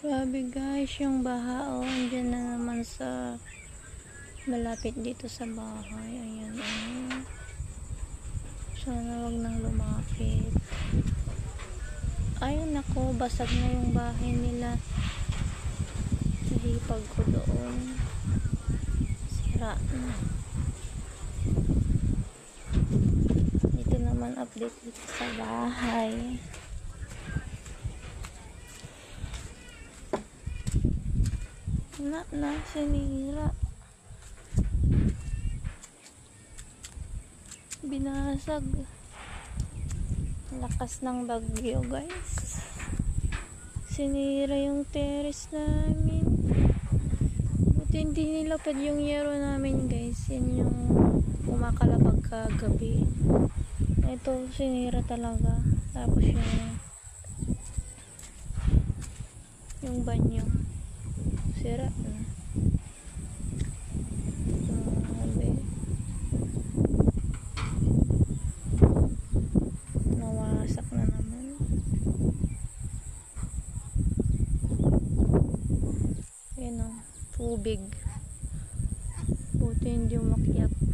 Grabe guys, yung baha andyan na naman sa malapit dito sa bahay. Ayan, ayan. Sana wag nang lumapit. Ay nako, basag na yung bahay nila. Nahipag ko doon. Sira na. Dito naman update dito sa bahay. Na sinira. Binasag. Lakas ng bagyo guys. Sinira yung terrace namin. Buti hindi nilapad yung yero namin guys. Yan yung kumakalapag kagabi. Ito sinira talaga. Tapos yung banyo sira na. Nawasak na naman. Ayan o, tubig. Buti hindi umakyat.